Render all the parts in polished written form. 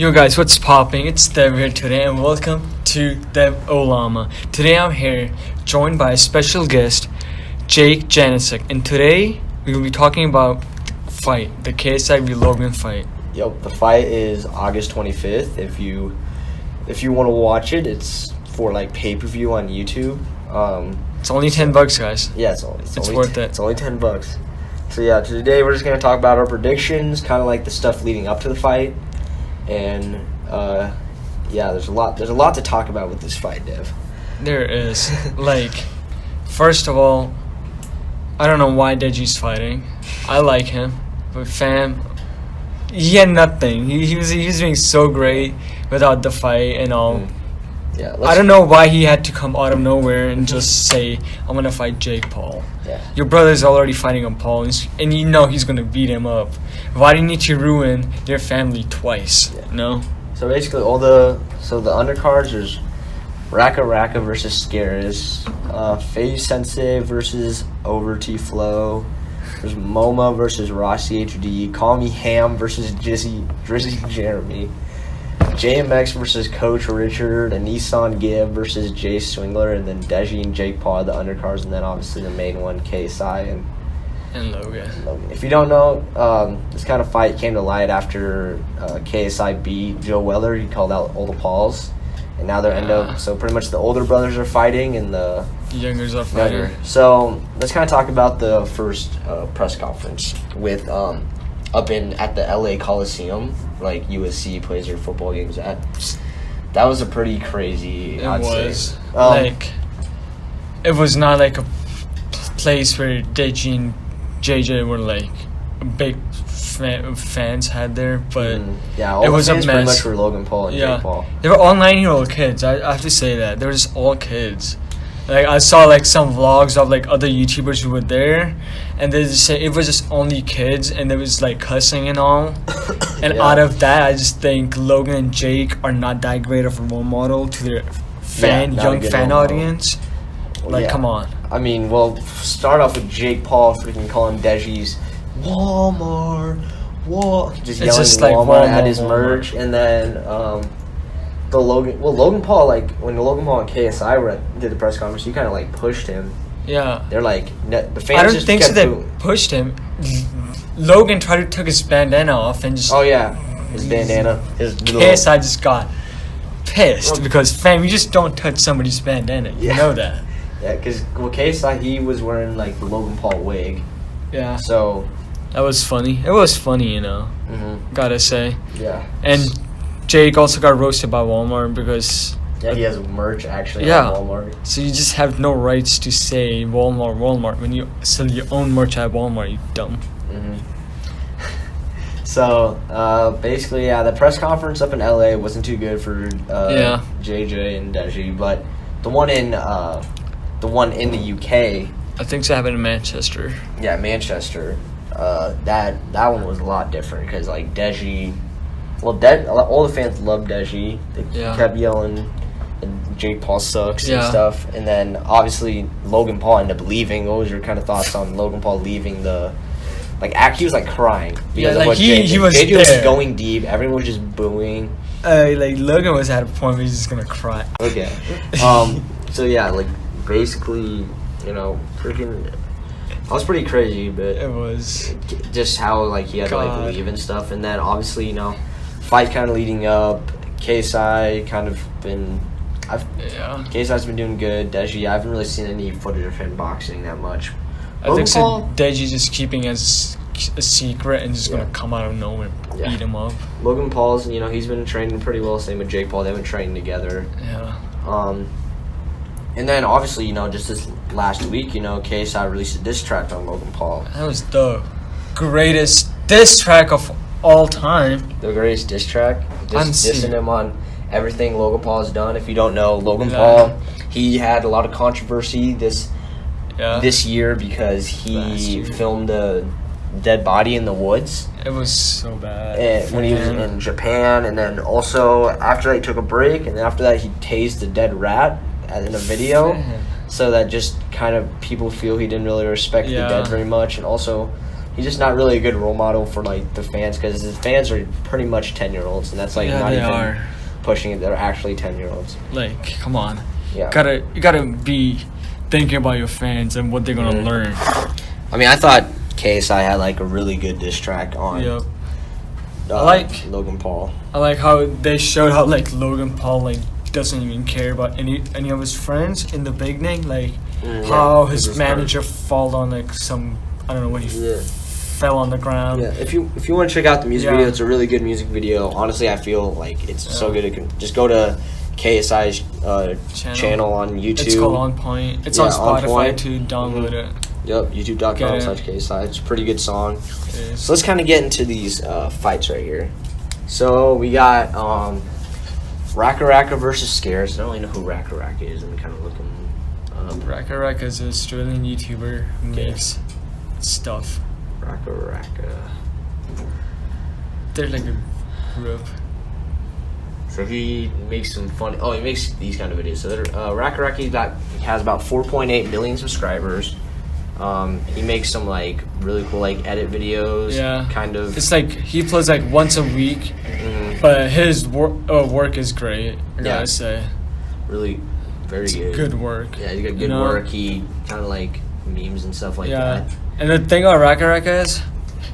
Yo guys, what's popping? It's Dev here today and welcome to Dev Olama. Today I'm here joined by a special guest, Jake Janicek, and today we will be talking about fight, the KSI v Logan fight. Yep, the fight is August 25th. If you want to watch it, it's for like pay-per-view on YouTube. It's only $10, guys. Yeah, it's only worth it. It's only $10. So yeah, today we're just gonna talk about our predictions, kind of like the stuff leading up to the fight, and there's a lot to talk about with this fight, Dev. There is. First of all, I don't know why Deji's fighting. I like him, but fam, he had nothing. He was doing so great without the fight and all. Yeah, I don't know why he had to come out of nowhere and just say, I'm going to fight Jake Paul. Yeah. Your brother's already fighting on Paul, and you know he's going to beat him up. Why do you need to ruin their family twice? Yeah. No? So basically, the undercards, there's Raka versus Scaris, Phase Sensei versus Over T Flow, there's Moma versus Rossi HD, Call Me Ham versus Drizzy Jeremy, JMX versus Coach Richard, and Nissan Gibb versus Jay Swingler, and then Deji and Jake Paul, the undercards, and then obviously the main one, KSI And Logan. If you don't know, this kind of fight came to light after KSI beat Joe Weller. He called out all the Pauls, and now they're so pretty much the older brothers are fighting and the Youngers are fighting. younger. So let's kind of talk about the first press conference with at the LA Coliseum, like USC plays their football games at. That was a pretty crazy. It was not like a place where Deji and JJ were like big fans had there, but all it was the fans a mess. Pretty much for Logan Paul and Jake Paul. They were all 9-year-old kids. I have to say that they were just all kids. Like I saw like some vlogs of like other YouTubers who were there, and they just say it was just only kids, and there was like cussing and all. And out of that, I just think Logan and Jake are not that great of a role model to their young fan audience. Come on. I mean, well, start off with Jake Paul freaking calling Deji's Walmart, just yelling Walmart at his merch, and then Logan Paul, like when Logan Paul and KSI did the press conference, he kind of like pushed him. Yeah. They're like the fans. I don't think so. They pushed him. Logan tried to take his bandana off and just. Oh yeah, his bandana. KSI just got pissed because fam, you just don't touch somebody's bandana. You know that. Yeah, because KSI, he was wearing like the Logan Paul wig. Yeah. So. That was funny. It was funny, you know. Gotta say. Yeah. And Jake also got roasted by Walmart because. Yeah, he has merch actually on Walmart. So you just have no rights to say Walmart when you sell your own merch at Walmart, you dumb. So basically, the press conference up in LA wasn't too good for JJ and Deji, but the one in the UK. I think so happened in Manchester. Yeah, Manchester. That one was a lot different because like Deji, all the fans loved Deji. They kept yelling, and Jake Paul sucks and stuff. And then obviously Logan Paul ended up leaving. What was your kind of thoughts on Logan Paul leaving the? He was like crying because of what he was JJ there. was going deep. Everyone was just booing. Logan was at a point where he's just gonna cry. Okay. So yeah, basically, freaking. That was pretty crazy, but it was just how he had to leave and stuff, and then obviously fight kind of leading up. KSI kind of been. KSI's been doing good. Deji, I haven't really seen any footage of him boxing that much. I think Deji's just keeping as a secret and just gonna come out of nowhere and beat him up. Logan Paul's, he's been training pretty well. Same with Jake Paul. They've been training together. Yeah. And then obviously, just this last week, KSI released a diss track on Logan Paul. That was the greatest diss track of all time. The greatest diss track. Dissing him on everything Logan Paul has done. If you don't know, Logan Paul, he had a lot of controversy this year because he filmed a dead body in the woods. It was so bad. When he was in Japan, and then also after that he took a break, and then after that he tased a dead rat in a video. So that just kind of people feel he didn't really respect the dead very much, and also he's just not really a good role model for like the fans because his fans are pretty much 10-year-olds, and that's like Yeah, not they even are. pushing it. They're actually 10-year-olds. Like, come on. Yeah. You gotta be thinking about your fans and what they're gonna learn. I mean, I thought KSI had like a really good diss track on Yep. I like Logan Paul. I like how they showed how like Logan Paul like doesn't even care about any of his friends in the beginning. Like how his manager fall on like some, I don't know, when he fell on the ground. Yeah, if you want to check out the music video, it's a really good music video. Honestly, I feel like it's so good. Just go to KSI's channel on YouTube. It's called On Point. It's on Spotify too. Download it. Yep, youtube.com/KSI. It's a pretty good song. So let's kind of get into these fights right here. So we got Raka Raka versus Scares. I don't really know who Raka Raka is. I'm kind of looking up. Raka Raka is an Australian YouTuber who makes stuff. Raka Raka. They're like a group. So he makes some funny. Oh, he makes these kind of videos. So Raka Raka has about 4.8 million subscribers. He makes some like really cool like edit videos. Yeah. Kind of. It's like he plays like once a week, but his work is great. I gotta say. Really, very good. Good work. Yeah, he's got good work. He kind of like memes and stuff like that. And the thing about Raka Raka is,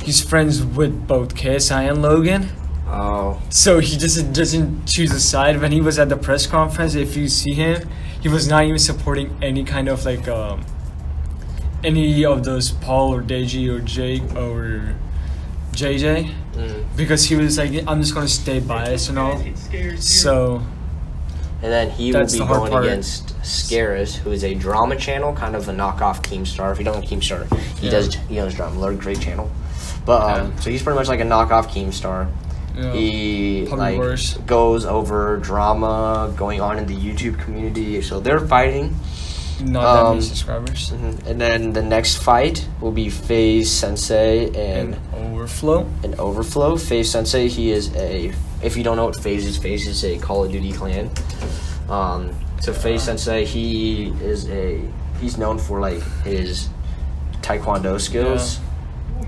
he's friends with both KSI and Logan. Oh. So he just doesn't choose a side. When he was at the press conference, if you see him, he was not even supporting any kind of like any of those Paul or Deji or Jake or JJ, because he was like, I'm just gonna stay biased and all. So. And then he will be going against Scaris, who is a drama channel, kind of a knockoff Keemstar. If you don't know Keemstar, he does drama. Great channel. But so he's pretty much like a knockoff Keemstar. Yeah. He like goes over drama going on in the YouTube community. So they're fighting. Not that many subscribers. And then the next fight will be FaZe Sensei and Overflow. FaZe Sensei, he is if you don't know what FaZe is a Call of Duty clan. So FaZe Sensei, he's known for like his taekwondo skills.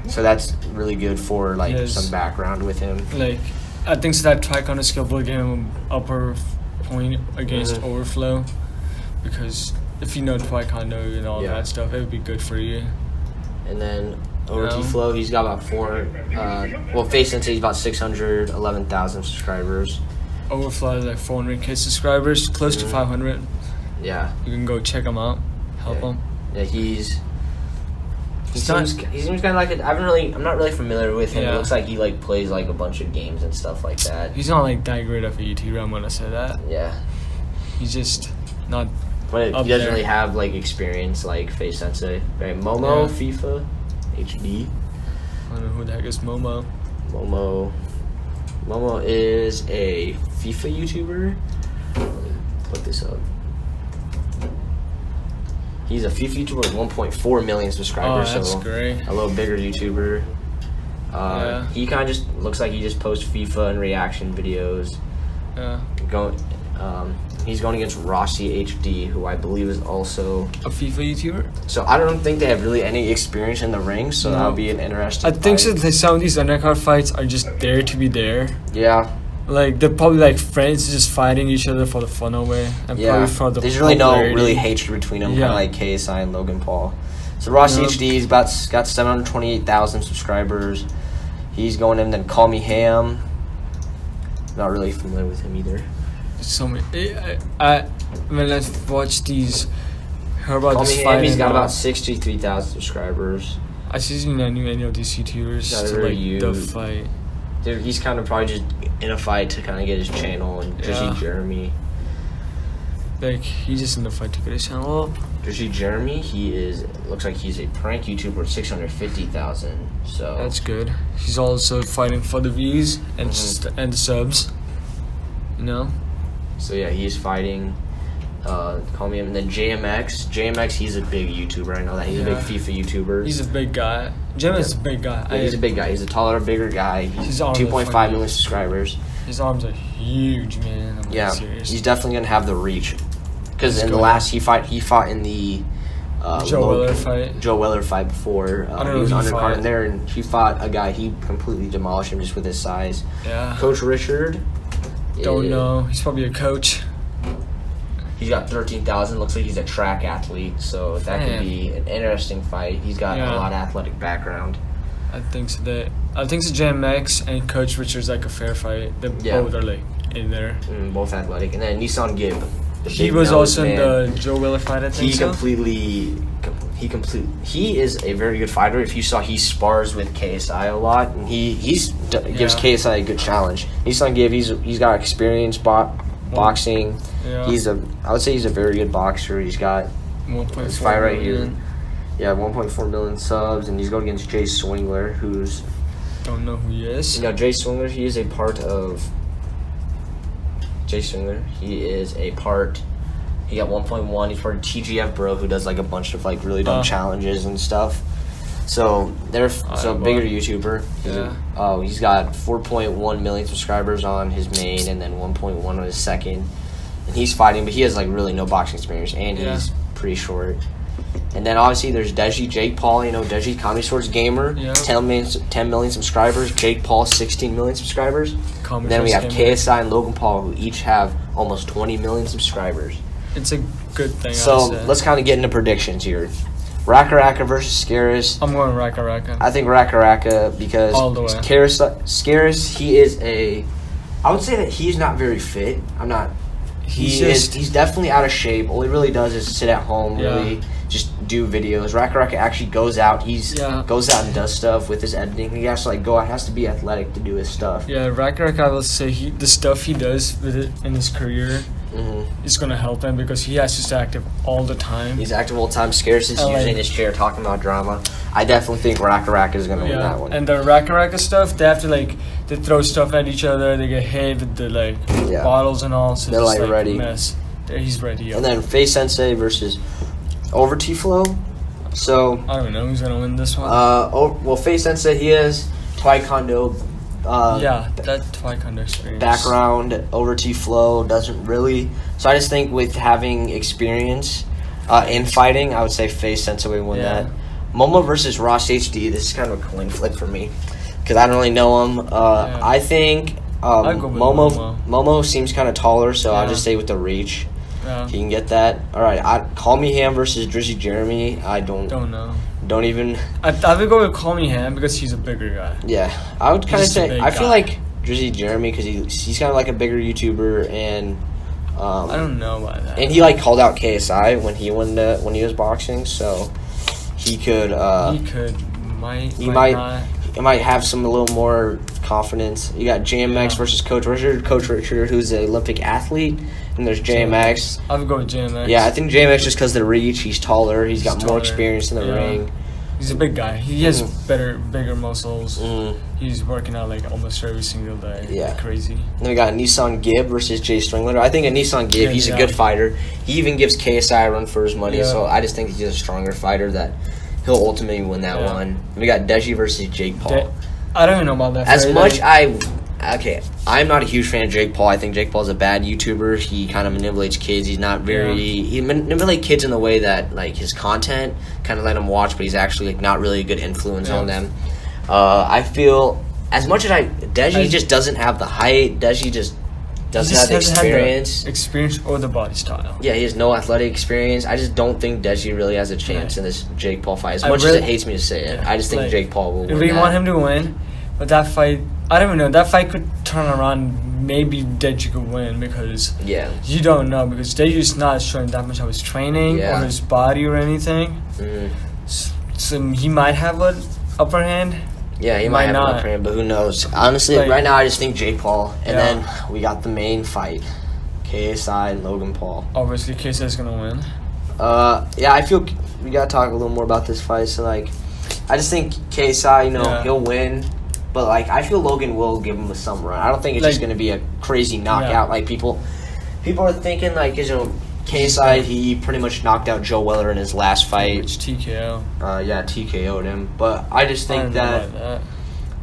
So that's really good for like some background with him. Like I think so that taekwondo skill will give him an upper point against Overflow, because if you know taekwondo and all that stuff, it would be good for you. And then Overflow, he's got about FaZe Sensei, he's about 611,000 subscribers. Overflow has like 400K subscribers, close to 500. Yeah. You can go check him out, help him. Yeah, he seems kind of like I'm not really familiar with him. It looks like he like plays like a bunch of games and stuff like that. He's not like that great of a YouTuber, I'm gonna say that. Yeah. He's just not. But he doesn't really have like experience like FaZe Sensei. Right? Momo, FIFA, HD. I don't know who the heck is Momo. Momo is a FIFA YouTuber. Let me put this up. He's a FIFA YouTuber with 1.4 million subscribers. Oh, that's great. A little bigger YouTuber. He kind of just looks like he just posts FIFA and reaction videos. Yeah. He's going against Rossi HD, who I believe is also a FIFA YouTuber. So I don't think they have really any experience in the ring, so that'll be an interesting fight. Think so. Some of these undercard fights are just there to be there. Yeah. Like they're probably like friends just fighting each other for the fun of it. And probably for the there's really no really hatred between them, kind of like KSI and Logan Paul. So Rossi HD's got 728,000 subscribers. He's going in, then Call Me Ham. Not really familiar with him either. So many. When I watch these, heard about this fight. He's got about 63,000 subscribers. I see any of these YouTubers to like the fight. Dude, he's kind of probably just in a fight to kind of get his channel, and Drizzy Jeremy. Like he's just in the fight to get his channel up. Drizzy Jeremy, looks like he's a prank YouTuber with 650,000. So that's good. He's also fighting for the views and and the subs. You know. So yeah, he's fighting. Call me him, and then JMX, he's a big YouTuber. I know that he's a big FIFA YouTuber. He's a big guy. JMX is a big guy. Yeah, he's a big guy. He's a taller, bigger guy. He's 2.5 million subscribers. His arms are huge, man. I'm serious. He's definitely gonna have the reach. Because in the last he fought in the Joe Weller fight. Joe Weller fight before. I don't know He was who he undercard fought. in there, and he fought a guy. He completely demolished him just with his size. Yeah. Coach Richard. Don't know. He's probably a coach. He's got 13,000. Looks like he's a track athlete, so that could be an interesting fight. He's got a lot of athletic background. I think so. I think it's JMX and Coach Richard's like a fair fight. They both are like in there. Both athletic, and then Nissan Gibb. He was also in the Joe Weller fight. I think He is a very good fighter. If you saw, he spars with KSI a lot, and he gives KSI a good challenge. Nissan Gibb, he's got experience boxing. Yeah. I would say he's a very good boxer. He's got 1.4 his fight right million. here. Yeah, 1.4 million subs, and he's going against Jay Swingler, who's don't know who he is. Jay Swingler. He is a part of. Jay Swingler. He got 1.1. He's part of TGF Bro, who does like a bunch of like really dumb challenges and stuff. So bigger YouTuber. He's got 4.1 million subscribers on his main, and then 1.1 on his second. And he's fighting, but he has like really no boxing experience, and he's pretty short. And then obviously there's Deji, Jake Paul. Deji, Comedy Swords Gamer, 10 million subscribers. Jake Paul, 16 million subscribers. And then we have KSI and Logan Paul, who each have almost 20 million subscribers. It's a good thing. So let's kind of get into predictions here. Raka Raka versus Scaris. I'm going Raka Raka. I think Raka Raka because all the way. Scaris, he is I would say that he's not very fit. He's definitely out of shape. All he really does is sit at home, really just do videos. Raka Raka actually goes out. Goes out and does stuff with his editing. He has to go out. Has to be athletic to do his stuff. Yeah, Raka Raka, I will say the stuff he does with it in his career is gonna help him because he has to stay active all the time. He's active all the time. Scaris is usually in his chair talking about drama. I definitely think Raka Raka is gonna win that one. And the Raka Raka stuff, they have to they throw stuff at each other. They get hit with the bottles and all. So they're ready. Mess. He's ready. Yo. And then Face Sensei versus Over T Flow. So I don't know who's gonna win this one. Face Sensei, he has Taekwondo. That Taekwondo experience. Background. Over T Flow doesn't really. So I just think with having experience in fighting, I would say Face Sensei would win that. Momo versus Ross HD. This is kind of a coin flip for me because I don't really know him. I think Momo seems kind of taller, so I'll just stay with the reach. Yeah. He can get that. All right, Call Me Ham versus Drizzy Jeremy. I don't know. Don't even. I would go with Call Me Ham because he's a bigger guy. Yeah, I would kind of say. I feel like Drizzy Jeremy because he's kind of like a bigger YouTuber and. I don't know about that. And he called out KSI when he was boxing, so he could. He might have a little more confidence. You got JMX versus Coach Richard. Coach Richard, who's an Olympic athlete, and there's JMX. I would go with JMX. Yeah, I think JMX just because of the reach. He's taller. He's got more experience in the ring. He's a big guy. He has bigger muscles. He's working out almost every single day. Yeah, crazy. And then we got Nissan Gibb versus Jay Stringler. I think a Nissan Gibb. He's a good fighter. He even gives KSI a run for his money. So I just think he's a stronger fighter that he'll ultimately win that one. And we got Deji versus Jake Paul. I don't even know about that. I'm not a huge fan of Jake Paul. I think Jake Paul's a bad YouTuber. He kind of manipulates kids. He's not very. He manipulates kids in the way that his content kind of let him watch, but he's actually not really a good influence on them. I feel as much as Deji just doesn't have the height. Deji just doesn't have the experience. Experience or the body style. Yeah, he has no athletic experience. I just don't think Deji really has a chance in this Jake Paul fight. As much as it hates me to say it, I just think Jake Paul will win. We want him to win, but that fight, I don't even know. That fight could turn around. Maybe Deji could win because you don't know because Deji's not showing that much of his training or his body or anything. So he might have an upper hand. Yeah, he might have an upper hand, but who knows? Honestly, right now I just think Jake Paul, and then we got the main fight, KSI and Logan Paul. Obviously, KSI is gonna win. I feel we gotta talk a little more about this fight. So I just think KSI, he'll win, but I feel Logan will give him some run. I don't think it's just gonna be a crazy knockout. People are thinking KSI, he pretty much knocked out Joe Weller in his last fight. Which TKO. TKO'd him. But I just think that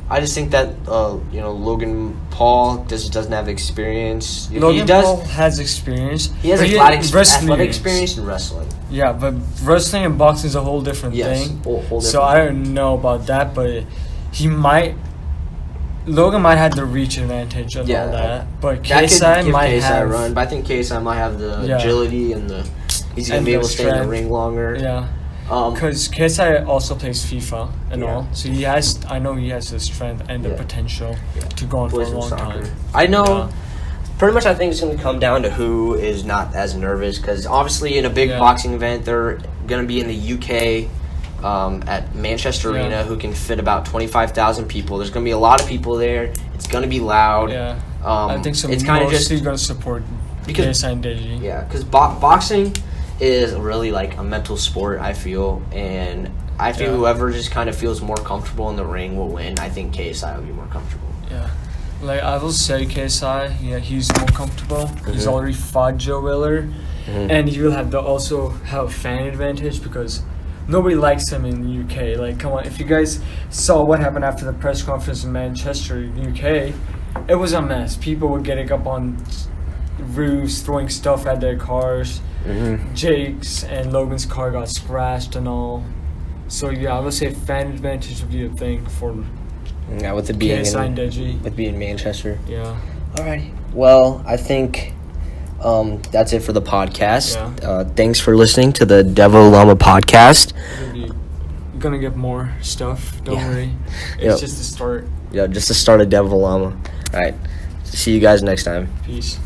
I just think that Logan Paul doesn't have experience. Logan Paul has experience. He has athletic experience in wrestling. Yeah, but wrestling and boxing is a whole different thing. Whole different so I don't know about that, but Logan might have the reach advantage and all that, but KSI might have a run. But I think KSI might have the agility and he's gonna be able to stay in the ring longer. Yeah. Because KSI also plays FIFA and all, so I know he has the strength and the potential to go on for a long time. I know, pretty much I think it's going to come down to who is not as nervous, because obviously in a big boxing event, they're going to be in the UK at Manchester Arena, who can fit about 25,000 people. There's going to be a lot of people there. It's going to be loud. Yeah, I think so. It's kind of just going to support KSI and Deji. Yeah, because boxing is really like a mental sport, I feel, and I feel whoever just kind of feels more comfortable in the ring will win. I think KSI will be more comfortable. Yeah, like I will say KSI, he's more comfortable. Mm-hmm. He's already fought Joe Willer, and he will also have fan advantage because nobody likes him in the UK. Like, come on, if you guys saw what happened after the press conference in Manchester, UK, it was a mess. People were getting up on roofs, throwing stuff at their cars. Jake's and Logan's car got scratched and all. So I would say fan advantage would be a thing for with it being KSI and Deji. With being Manchester. Yeah. Alrighty. Well, I think that's it for the podcast. Yeah. Thanks for listening to the Devil Llama podcast. We're gonna get more stuff. Don't worry. It's just the start. Yeah, just the start of Devil Llama. Alright. See you guys next time. Peace.